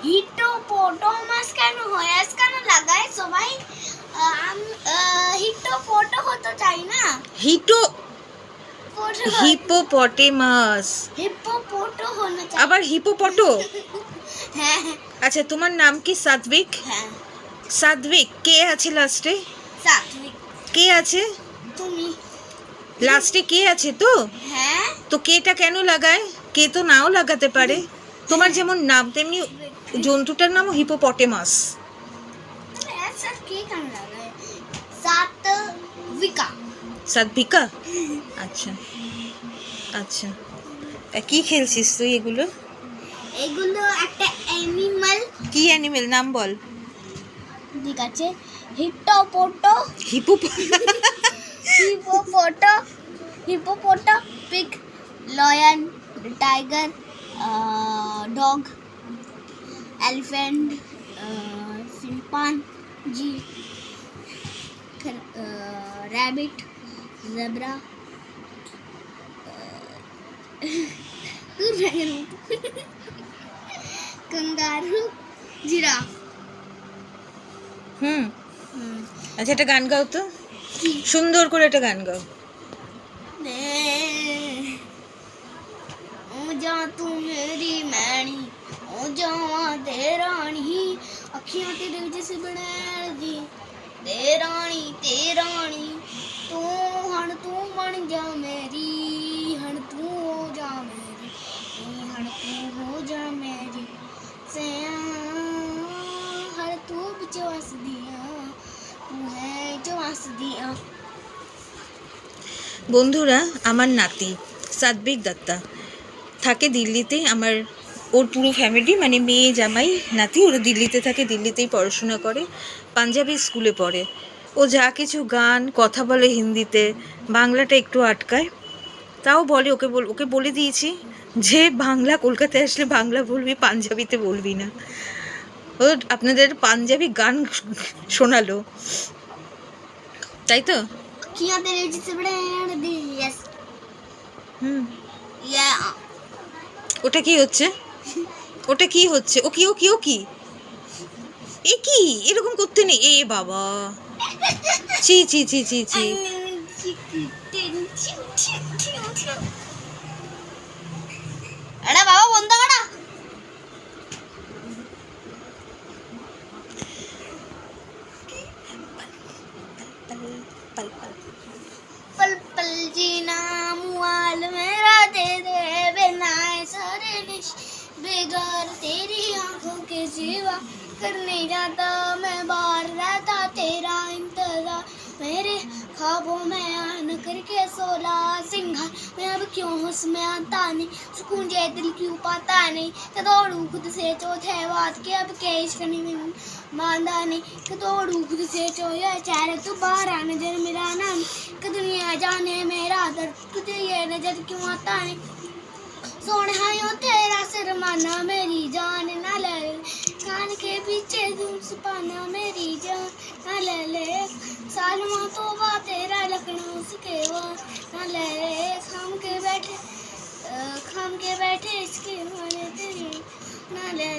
হিপোপোটামাস কেন হয় আজ কেন লাগায় সবাই? হিপোপোটো হতো চাই না, হিপোপটেমাস। হিপোপোটো হলো চাই। আবার হিপোপটো? হ্যাঁ আচ্ছা, তোমার নাম কি? সাত্বিক? হ্যাঁ সাত্বিক। কে আছে লাস্টে? সাত্বিক। কে আছে তুমি। লাস্টে? কে আছে তো? হ্যাঁ তো কেটা কেন লাগায়? কে তো নাও লাগাতে পারে। তোমার যেমন নাম তেমনি জন্তুটার নামও হিপোপটেমাস। ऐसा के কেন লাগায়? সাত্বিকা। সাত্বিকা? আচ্ছা আচ্ছা। কি খেলছিস তুই এগুলো? এগুলো একটা অ্যানিমাল। কি অ্যানিমেল? নাম বল। ঠিক আছে, hippopotamus, hippopotamus, hippopotamus, pig, lion, tiger, dog, elephant, chimpanzee, rabbit, zebra, kangaroo, giraffe. আচ্ছা, একটা গান গাও তো, সুন্দর করে একটা গান গাও। ओ जा तू मेरी मैनी, ओ जावा तेरानी, अखियां तेरे जैसे बनैदी, तेरानी तेरानी, तू हण तू बन जा मेरी, हण तू हो जा मेरी, हण तू हो जा मेरी, सया हर तू बिच वस दिया, तू है जो वस दिया। বন্ধুরা, আমার নাতি সাত্বিক দত্তা থাকে দিল্লিতে। আমার ওর পুরো ফ্যামিলি, মানে মেয়ে, জামাই, নাতি, ওরা দিল্লিতে থাকে, দিল্লিতেই পড়াশোনা করে, পাঞ্জাবি স্কুলে পড়ে। ও যা কিছু গান কথা বলে হিন্দিতে, বাংলাটা একটু আটকায়, তাও বলে। ওকে বলে দিয়েছি যে বাংলা, কলকাতায় আসলে বাংলা বলবি, পাঞ্জাবিতে বলবি না। ও আপনাদের পাঞ্জাবি গান শোনালো, তাই তো? किया तेरे जिसे ब्रांड दी यस या ওটা কি হচ্ছে? ওটা কি হচ্ছে? ও কি এ কি এরকম করতে নেই। এ বাবা, চি চি চি চি চি। अरे बाबा बंद करा। पल पल जीना मुआल मेरा दे दे बिना सारे निश बेगार तेरी आंखों के सिवा कर नहीं जाता मैं बाहर रहता तेरा इंतजार मेरे ख्वाबों में आन करके सोला सिंगार मैं अब क्यों होश में आता नहीं सुकून जे दिल क्यों पाता नहीं कदौड़ू खुद से चौथे बात के अब के इश्क नहीं मांदा नहीं कदौड़ू खुद से चोया चेहरे तू बाहर आ नजर मेरा नाम कि दुनिया जाने मेरा दर्द तुझे ये नजर क्यों आता नहीं सोने हायो तेरा शर्माना मेरी जान ना ले कान के पीछे तुम छुपाना मेरी जान ना ले सालमा तोबा तेरा लखनऊ उसके वो ना ले खाम के बैठे इसके माने तेरी ना ले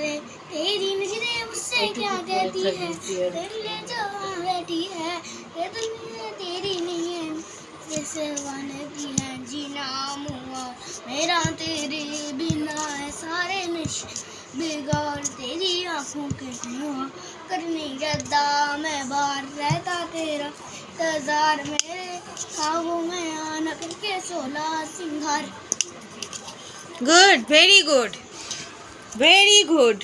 तेरी नजरें मुझसे क्या कहती है तेरे लिए जो बैठी है ये दुनिया तेरी नहीं है जैसे वानती है जीना मुआ मेरा तेरे बिना है सारे नश बिगाड़ तेरी आंखों के धुआं करने जदा मैं बाहर रहता तेरा इंतजार मेरे ख्वाबों में आना करके सोला सिंगार। Good, very good, very good.